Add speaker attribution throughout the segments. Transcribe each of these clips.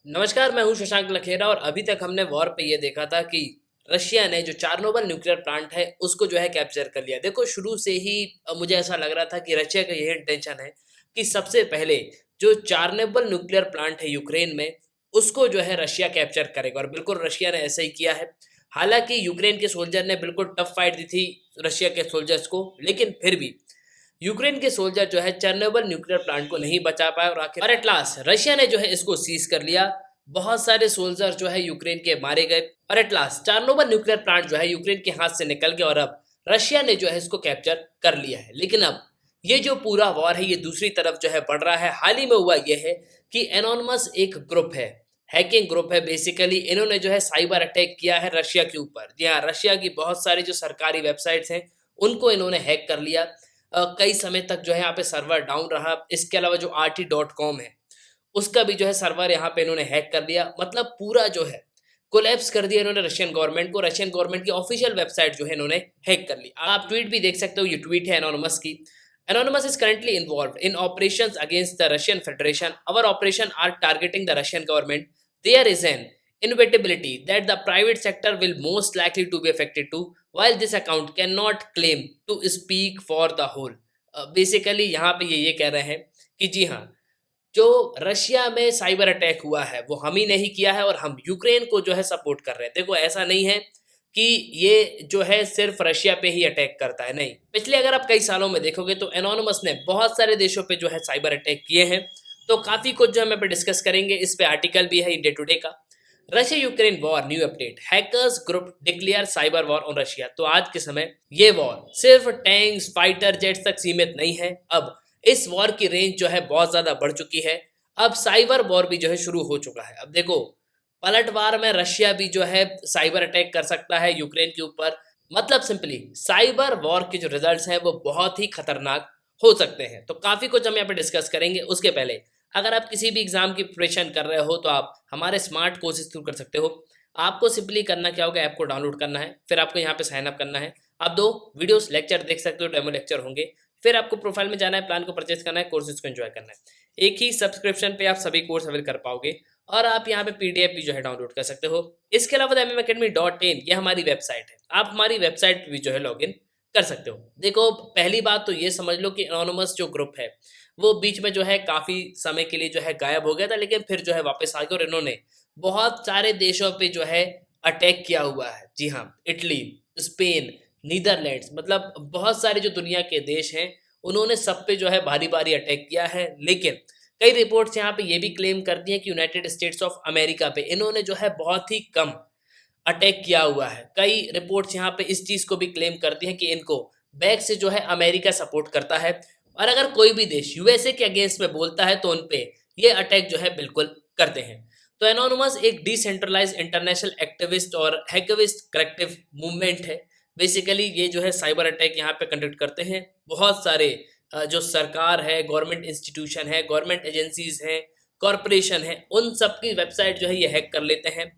Speaker 1: नमस्कार, मैं हूं शशांक लखेरा और अभी तक हमने वॉर पे ये देखा था कि रशिया ने जो चार्नोबिल न्यूक्लियर प्लांट है उसको जो है कैप्चर कर लिया। देखो शुरू से ही मुझे ऐसा लग रहा था कि रशिया का यही इंटेंशन है कि सबसे पहले जो चार्नोबिल न्यूक्लियर प्लांट है यूक्रेन में उसको जो है रशिया कैप्चर करेगा और बिल्कुल रशिया ने ऐसा ही किया है। हालांकि यूक्रेन के सोल्जर ने बिल्कुल टफ फाइट दी थी रशिया के सोल्जर्स को, लेकिन फिर भी यूक्रेन के सोल्जर जो है चेर्नोबिल न्यूक्लियर प्लांट को नहीं बचा पाए और आखिर एट लास्ट रशिया ने जो है इसको सीज कर लिया। बहुत सारे सोल्जर जो है यूक्रेन के मारे गए और at last Chernobyl nuclear plant जो है यूक्रेन के हाथ से निकल गया और अब रशिया ने जो है इसको कैप्चर कर लिया है। लेकिन अब ये जो पूरा वॉर है ये दूसरी तरफ जो है बढ़ रहा है। हाल ही में हुआ ये है कि एनोनिमस एक ग्रुप है, हैकिंग ग्रुप है। बेसिकली इन्होंने जो है साइबर अटैक किया है रशिया के ऊपर। जी हाँ, रशिया की बहुत सारी जो सरकारी वेबसाइट्स हैं उनको इन्होंने हैक कर लिया। कई समय तक जो है यहाँ पे सर्वर डाउन रहा। इसके अलावा जो RT.com है उसका भी जो है सर्वर यहाँ पे इन्होंने हैक कर लिया। मतलब पूरा जो है कोलैप्स कर दिया इन्होंने रशियन गवर्नमेंट को। रशियन गवर्नमेंट की ऑफिशियल वेबसाइट जो है इन्होंने हैक कर ली। आप ट्वीट भी देख सकते हो, ये ट्वीट है एनोनिमस की। Anonymous is currently involved in operations against the Russian Federation. Our operation are targeting the Russian government. There is an inevitability that the private sector will most likely to be affected too, while this account cannot claim to speak for the whole. Basically यहाँ पे ये कह रहे हैं कि जी हाँ, जो Russia में साइबर अटैक हुआ है वो हम ही नहीं किया है और हम यूक्रेन को जो है सपोर्ट कर रहे हैं। देखो ऐसा नहीं है कि ये जो है सिर्फ रशिया पे ही अटैक करता है, नहीं। पिछले अगर आप कई सालों में देखोगे तो एनोनिमस ने बहुत सारे देशों पे जो है साइबर अटैक किए हैं। तो काफ़ी कुछ जो है हम पे डिस्कस करेंगे। इस पे आर्टिकल भी है इंडिया टुडे का। Russia Ukraine war new update, hackers group declare cyber war on Russia. तो आज के समय ये वॉर सिर्फ टैंक्स फाइटर जेट्स तक सीमित नहीं है। अब इस वॉर की रेंज जो है बहुत ज्यादा बढ़ चुकी है। अब साइबर वॉर भी जो है शुरू हो चुका है। अब देखो पलटवार में रशिया भी जो है साइबर अटैक कर सकता है यूक्रेन के ऊपर। मतलब सिंपली साइबर वॉर के जो रिजल्ट्स हैं वो बहुत ही खतरनाक हो सकते हैं। तो काफी कुछ हम यहाँ पे डिस्कस करेंगे। उसके पहले अगर आप किसी भी एग्जाम की प्रिपरेशन कर रहे हो तो आप हमारे स्मार्ट कोर्सेज थ्रू कर सकते हो। आपको सिंपली करना क्या होगा, ऐप को डाउनलोड करना है, फिर आपको यहाँ पे साइन अप करना है। आप 2 वीडियोस लेक्चर देख सकते हो, डेमो लेक्चर होंगे। फिर आपको प्रोफाइल में जाना है, प्लान को परचेज करना है, कोर्सेज को एंजॉय करना है। एक ही सब्सक्रिप्शन पे आप सभी कोर्स अवेल कर पाओगे और आप यहाँ पे PDF भी जो है डाउनलोड कर सकते हो। इसके अलावा mmacademy.in ये हमारी वेबसाइट है। आप हमारी वेबसाइट भी जो है लॉगिन कर सकते हो। देखो पहली बात तो ये समझ लो कि एनोनिमस जो ग्रुप है वो बीच में जो है काफ़ी समय के लिए जो है गायब हो गया था, लेकिन फिर जो है वापस आ गया और इन्होंने बहुत सारे देशों पे जो है अटैक किया हुआ है। जी हाँ, इटली, स्पेन, नीदरलैंड्स, मतलब बहुत सारे जो दुनिया के देश हैं उन्होंने सब पे जो है भारी भारी अटैक किया है। लेकिन कई रिपोर्ट्स यहाँ पे ये भी क्लेम करती हैं कि यूनाइटेड स्टेट्स ऑफ अमेरिका पे इन्होंने जो है बहुत ही कम अटैक किया हुआ है। कई रिपोर्ट्स यहाँ पे इस चीज़ को भी क्लेम करती हैं कि इनको बैक से जो है अमेरिका सपोर्ट करता है और अगर कोई भी देश यूएसए के अगेंस्ट में बोलता है तो उन पे ये अटैक जो है बिल्कुल करते हैं। तो एनोनिमस एक डिसेंट्रलाइज इंटरनेशनल एक्टिविस्ट और हैकविस्ट कलेक्टिव मूवमेंट है। बेसिकली ये जो है साइबर अटैक यहाँ पे कंडक्ट करते हैं। बहुत सारे जो सरकार है, गवर्नमेंट इंस्टीट्यूशन है, गवर्नमेंट एजेंसीज हैं, कॉरपोरेशन है, उन सब की वेबसाइट जो है ये हैक कर लेते हैं।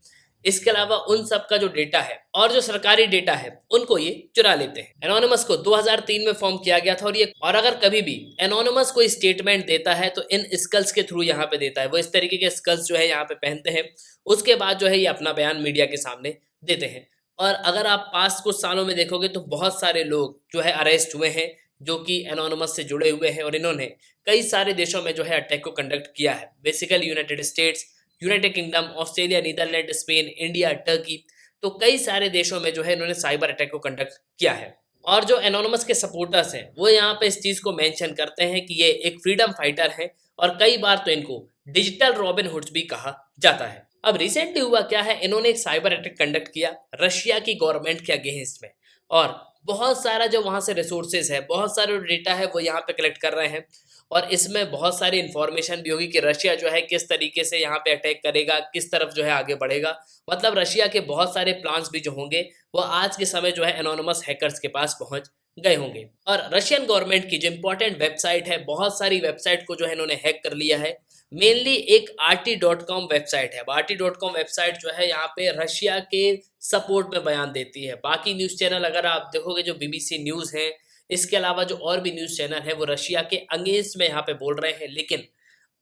Speaker 1: इसके अलावा उन सब का जो डेटा है और जो सरकारी डेटा है उनको ये चुरा लेते हैं। एनोनिमस को 2003 में फॉर्म किया गया था और अगर कभी भी एनोनिमस कोई स्टेटमेंट देता है तो इन स्कल्स के थ्रू यहाँ पे देता है। वो इस तरीके के स्कल्स जो है यहाँ पे पहनते हैं। उसके बाद जो है ये अपना बयान मीडिया के सामने देते हैं। और अगर आप पास्ट कुछ सालों में देखोगे तो बहुत सारे लोग जो है अरेस्ट हुए हैं जो कि एनोनिमस से जुड़े हुए हैं और इन्होंने कई सारे देशों में जो है अटैक को कंडक्ट किया है। Basically United States, United Kingdom, Australia, Netherland, Spain, India, Turkey, तो कई सारे देशों में जो है इन्होंने साइबर अटैक को कंडक्ट किया है। और जो एनोनिमस के सपोर्टर्स हैं वो यहाँ पे इस चीज़ को मेंशन करते हैं कि ये एक फ्रीडम फाइटर है और कई बार तो इनको डिजिटल रॉबिन हुड्स भी कहा जाता है। अब रिसेंटली हुआ क्या है, इन्होंने एक साइबर अटैक कंडक्ट किया रशिया की गवर्नमेंट के अगेंस्ट में और बहुत सारा जो वहाँ से रिसोर्सेज है, बहुत सारे डेटा है वो यहाँ पे कलेक्ट कर रहे हैं और इसमें बहुत सारी इन्फॉर्मेशन भी होगी कि रशिया जो है किस तरीके से यहाँ पे अटैक करेगा, किस तरफ जो है आगे बढ़ेगा। मतलब रशिया के बहुत सारे प्लान्स भी जो होंगे वो आज के समय जो है एनोनिमस हैकर्स के पास पहुंच गए होंगे। और रशियन गवर्नमेंट की जो इंपॉर्टेंट वेबसाइट है, बहुत सारी वेबसाइट को जो है इन्होंने हैक कर लिया है। मेनली एक RT.com वेबसाइट है। RT.com वेबसाइट जो है यहाँ पे रशिया के सपोर्ट में बयान देती है। बाकी न्यूज़ चैनल अगर आप देखोगे जो BBC न्यूज़ है, इसके अलावा जो और भी न्यूज़ चैनल है वो रशिया के अगेंस्ट में यहाँ पे बोल रहे हैं। लेकिन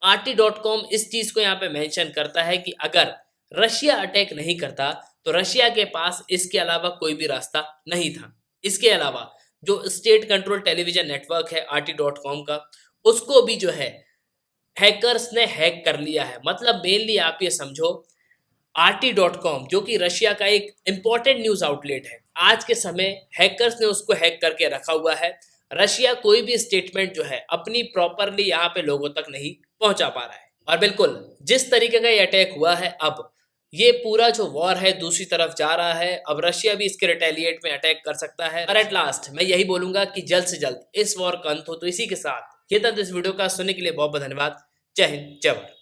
Speaker 1: RT.com इस चीज को यहाँ पे मेंशन करता है कि अगर रशिया अटैक नहीं करता तो रशिया के पास इसके अलावा कोई भी रास्ता नहीं था। इसके अलावा जो स्टेट कंट्रोल टेलीविजन नेटवर्क है RT.com का, उसको भी जो है हैकर्स ने हैक कर लिया है। मतलब मेनली आप ये समझो, RT.com जो कि रशिया का एक इंपॉर्टेंट न्यूज आउटलेट है, आज के समय हैकर्स ने उसको हैक करके रखा हुआ है। रशिया कोई भी स्टेटमेंट जो है अपनी प्रॉपरली यहाँ पे लोगों तक नहीं पहुंचा पा रहा है। और बिल्कुल जिस तरीके का ये अटैक हुआ है, अब ये पूरा जो वॉर है दूसरी तरफ जा रहा है। अब रशिया भी इसके रिटेलिएट में अटैक कर सकता है। और एट लास्ट मैं यही बोलूंगा कि जल्द से जल्द इस वॉर का अंत हो। तो इसी के साथ ये था इस वीडियो का। सुनने के लिए बहुत बहुत धन्यवाद। जय हिंद, जय भारत।